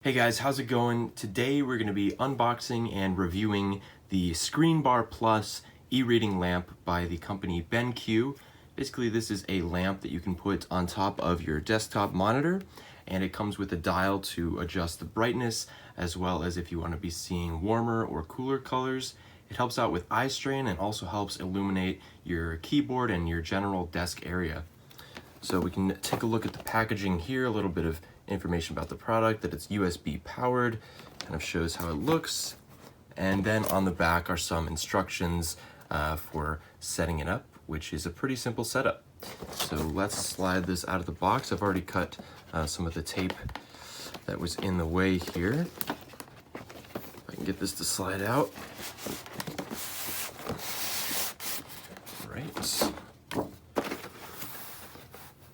Hey guys, how's it going? Today we're going to be unboxing and reviewing the ScreenBar Plus e-reading lamp by the company BenQ. Basically, this is a lamp that you can put on top of your desktop monitor, and it comes with a dial to adjust the brightness, as well as if you want to be seeing warmer or cooler colors. It helps out with eye strain and also helps illuminate your keyboard and your general desk area. So we can take a look at the packaging here, a little bit of information about the product, that it's USB powered, kind of shows how it looks. And then on the back are some instructions for setting it up, which is a pretty simple setup. So let's slide this out of the box. I've already cut some of the tape that was in the way here. If I can get this to slide out. Right.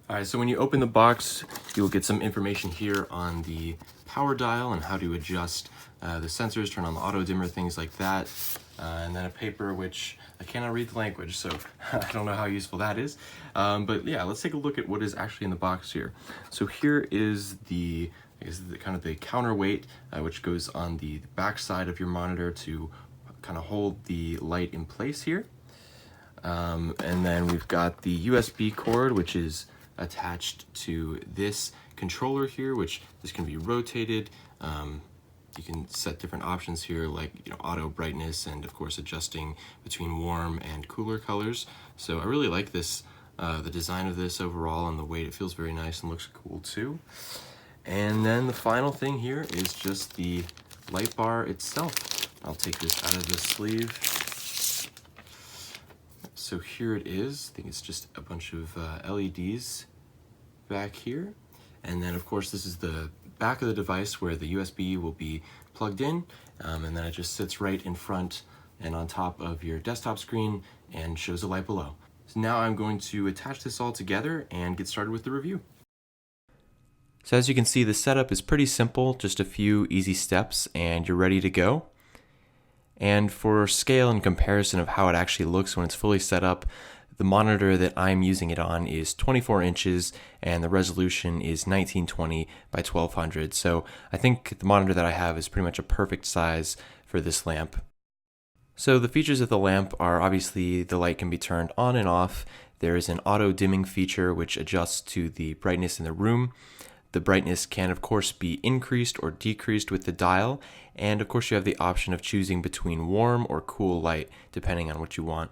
Alright, so when you open the box, you'll get some information here on the power dial and how to adjust the sensors, turn on the auto dimmer, things like that. And then a paper, which I cannot read the language, so I don't know how useful that is. But yeah, let's take a look at what is actually in the box here. So here is the kind of the counterweight, which goes on the back side of your monitor to kind of hold the light in place here. And then we've got the USB cord, which is attached to this controller here, which this can be rotated. You can set different options here, like auto brightness, and of course adjusting between warm and cooler colors. So I really like this, the design of this overall, and the weight. It feels very nice and looks cool too. And then the final thing here is just the light bar itself. I'll take this out of the sleeve. So here it is. I think it's just a bunch of LEDs back here. And then of course this is the back of the device where the USB will be plugged in. And then it just sits right in front and on top of your desktop screen and shows a light below. So now I'm going to attach this all together and get started with the review. So as you can see, the setup is pretty simple, just a few easy steps and you're ready to go. And for scale and comparison of how it actually looks when it's fully set up, the monitor that I'm using it on is 24 inches and the resolution is 1920 by 1200. So I think the monitor that I have is pretty much a perfect size for this lamp. So the features of the lamp are obviously the light can be turned on and off. There is an auto dimming feature which adjusts to the brightness in the room. The brightness can, of course, be increased or decreased with the dial, and of course you have the option of choosing between warm or cool light, depending on what you want.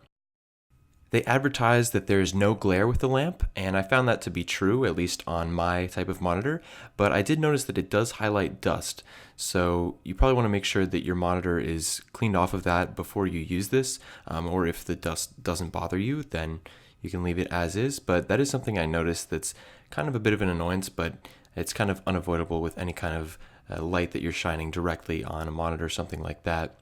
They advertise that there is no glare with the lamp, and I found that to be true, at least on my type of monitor, but I did notice that it does highlight dust, so you probably want to make sure that your monitor is cleaned off of that before you use this, or if the dust doesn't bother you, then you can leave it as is, but that is something I noticed that's kind of a bit of an annoyance, but it's kind of unavoidable with any kind of light that you're shining directly on a monitor, something like that.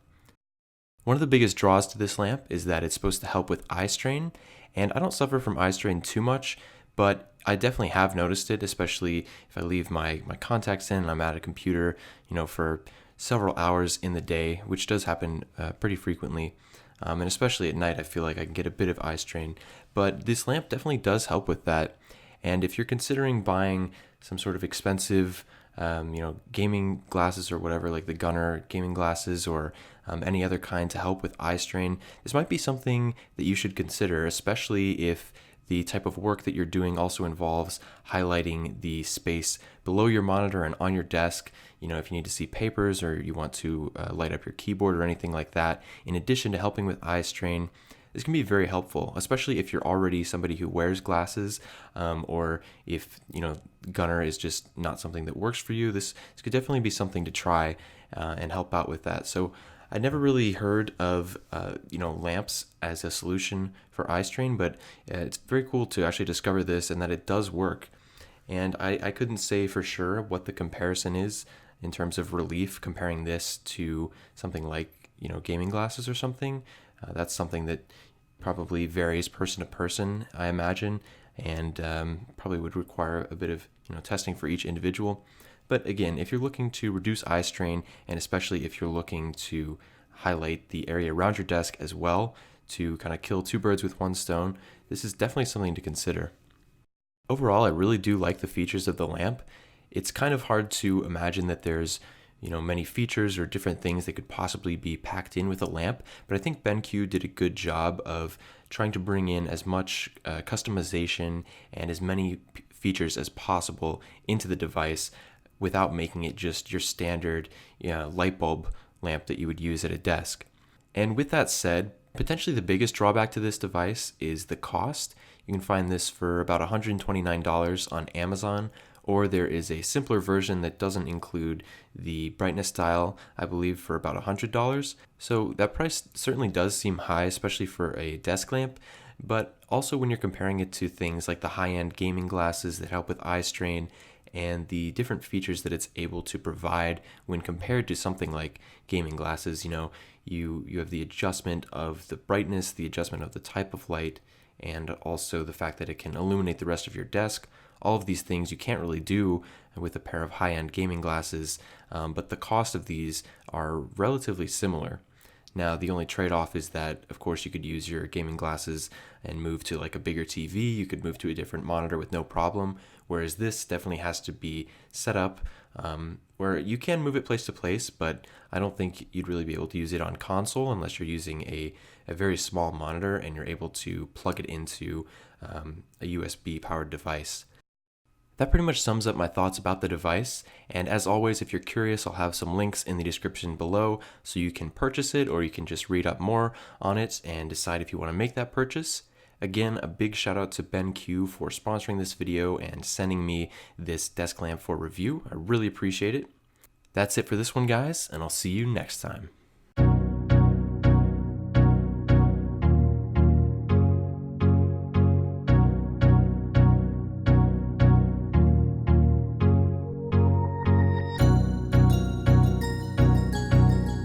One of the biggest draws to this lamp is that it's supposed to help with eye strain, and I don't suffer from eye strain too much, but I definitely have noticed it, especially if I leave my contacts in and I'm at a computer, for several hours in the day, which does happen pretty frequently. And especially at night, I feel like I can get a bit of eye strain, but this lamp definitely does help with that. And if you're considering buying some sort of expensive, gaming glasses or whatever, like the Gunner gaming glasses or any other kind to help with eye strain, this might be something that you should consider, especially if the type of work that you're doing also involves highlighting the space below your monitor and on your desk. If you need to see papers or you want to light up your keyboard or anything like that, in addition to helping with eye strain, this can be very helpful, especially if you're already somebody who wears glasses, or if Gunner is just not something that works for you. This could definitely be something to try and help out with that. So I never really heard of lamps as a solution for eye strain, but it's very cool to actually discover this and that it does work. And I couldn't say for sure what the comparison is in terms of relief, comparing this to something like gaming glasses or something. That's something that probably varies person to person, I imagine, and probably would require a bit of testing for each individual. But again, if you're looking to reduce eye strain, and especially if you're looking to highlight the area around your desk as well, to kind of kill two birds with one stone, this is definitely something to consider. Overall, I really do like the features of the lamp. it's kind of hard to imagine that there's many features or different things that could possibly be packed in with a lamp, but I think BenQ did a good job of trying to bring in as much customization and as many features as possible into the device without making it just your standard light bulb lamp that you would use at a desk. And with that said, potentially the biggest drawback to this device is the cost. You can find this for about $129 on Amazon, or there is a simpler version that doesn't include the brightness dial, I believe, for about $100. So that price certainly does seem high, especially for a desk lamp, but also when you're comparing it to things like the high-end gaming glasses that help with eye strain and the different features that it's able to provide when compared to something like gaming glasses. You have the adjustment of the brightness, the adjustment of the type of light, and also the fact that it can illuminate the rest of your desk. All of these things you can't really do with a pair of high-end gaming glasses, but the cost of these are relatively similar. Now, the only trade-off is that, of course, you could use your gaming glasses and move to like a bigger TV. You could move to a different monitor with no problem, whereas this definitely has to be set up where you can move it place to place, but I don't think you'd really be able to use it on console unless you're using a very small monitor and you're able to plug it into a USB-powered device. That pretty much sums up my thoughts about the device, and as always, if you're curious, I'll have some links in the description below so you can purchase it, or you can just read up more on it and decide if you want to make that purchase. Again, a big shout out to BenQ for sponsoring this video and sending me this desk lamp for review. I really appreciate it. That's it for this one, guys, and I'll see you next time.